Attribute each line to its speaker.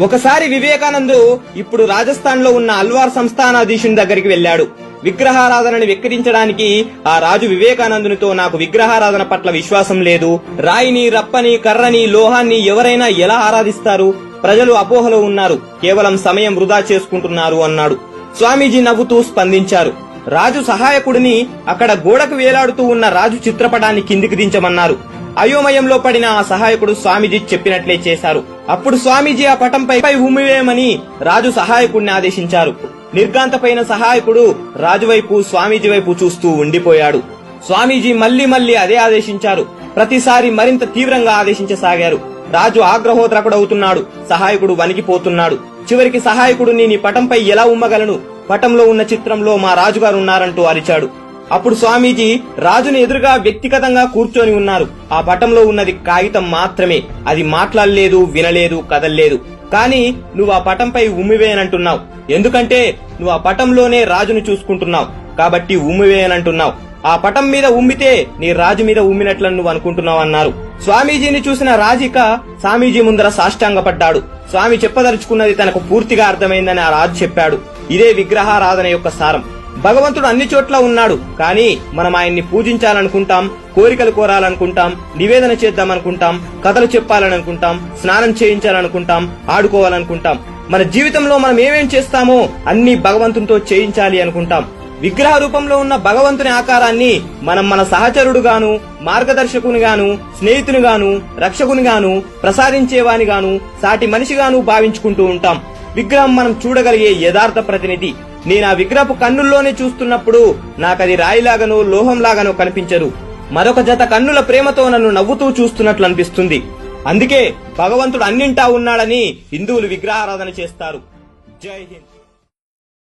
Speaker 1: ఒకసారి వివేకానందు ఇప్పుడు రాజస్థాన్ లో ఉన్న అల్వార్ సంస్థానాధీశుని దగ్గరికి వెళ్లాడు. విగ్రహారాధనని వెక్కిరించడానికి ఆ రాజు వివేకానందునితో, నాకు విగ్రహారాధన పట్ల విశ్వాసం లేదు, రాయిని, రప్పని, కర్రని, లోహాన్ని ఎవరైనా ఎలా ఆరాధిస్తారు? ప్రజలు అపోహలో ఉన్నారు, కేవలం సమయం వృధా చేసుకుంటున్నారు అన్నాడు. స్వామీజీ నవ్వుతూ స్పందించారు. రాజు సహాయకుడిని అక్కడ గోడకు వేలాడుతూ ఉన్న రాజు చిత్రపటాన్ని కిందికి దించమన్నారు. అయోమయంలో పడిన ఆ సహాయకుడు స్వామీజీ చెప్పినట్లే చేశారు. అప్పుడు స్వామీజీ ఆ పటంపై ఉమ్మివేయమని రాజు సహాయకుడిని ఆదేశించారు. నిర్ఘాంతపైన సహాయకుడు రాజువైపు, స్వామీజీ వైపు చూస్తూ ఉండిపోయాడు. స్వామీజీ మళ్లీ అదే ఆదేశించారు. ప్రతిసారి మరింత తీవ్రంగా ఆదేశించసాగారు. రాజు ఆగ్రహోద్రకుడవుతున్నాడు. సహాయకుడు వణికిపోతున్నాడు. చివరికి సహాయకుడు, నీ పటంపై ఎలా ఉమ్మగలను? పటంలో ఉన్న చిత్రంలో మా రాజుగారున్నారంటూ అరిచాడు. అప్పుడు స్వామీజీ రాజుని ఎదురుగా వ్యక్తిగతంగా కూర్చొని ఉన్నారు. ఆ పటంలో ఉన్నది కాగితం మాత్రమే. అది మాట్లాడలేదు, వినలేదు, కదల్లేదు. కానీ నువ్వు ఆ పటంపై ఉమ్మివేయనంటున్నావు. ఎందుకంటే నువ్వు ఆ పటంలోనే రాజును చూసుకుంటున్నావు కాబట్టి ఉమ్మివేయనంటున్నావు. ఆ పటం మీద ఉమ్మితే నీ రాజు మీద ఉమ్మినట్లని నువ్వు అనుకుంటున్నావు అన్నారు. స్వామీజీని చూసిన రాజిక స్వామీజీ ముందర సాష్టాంగపడ్డాడు. స్వామి చెప్పదలుచుకున్నది తనకు పూర్తిగా అర్థమైందని ఆ రాజు చెప్పాడు. ఇదే విగ్రహారాధన యొక్క సారం. భగవంతుడు అన్ని చోట్ల ఉన్నాడు, కానీ మనం ఆయన్ని పూజించాలనుకుంటాం, కోరికలు కోరాలనుకుంటాం, నివేదన చేద్దామనుకుంటాం, కథలు చెప్పాలనుకుంటాం, స్నానం చేయించాలనుకుంటాం, ఆడుకోవాలనుకుంటాం. మన జీవితంలో మనం ఏమేం చేస్తామో అన్ని భగవంతునితో చేయించాలి అనుకుంటాం. విగ్రహ రూపంలో ఉన్న భగవంతుని ఆకారాన్ని మనం మన సహచరుడుగాను, మార్గదర్శకునిగాను, స్నేహితునిగాను, రక్షకునిగాను, ప్రసాదించేవానిగాను, సాటి మనిషిగాను భావించుకుంటూ ఉంటాం. విగ్రహం మనం చూడగలిగే యథార్థ ప్రతినిధి. నేను ఆ విగ్రహపు కన్నుల్లోనే చూస్తున్నప్పుడు నాకది రాయిలాగానో లోహంలాగానో కనిపించదు. మరొక జత కన్నుల ప్రేమతో నన్ను నవ్వుతూ చూస్తున్నట్లు అనిపిస్తుంది. అందుకే భగవంతుడు అన్నింటా ఉన్నాడని హిందువులు విగ్రహారాధన చేస్తారు. జై హింద్.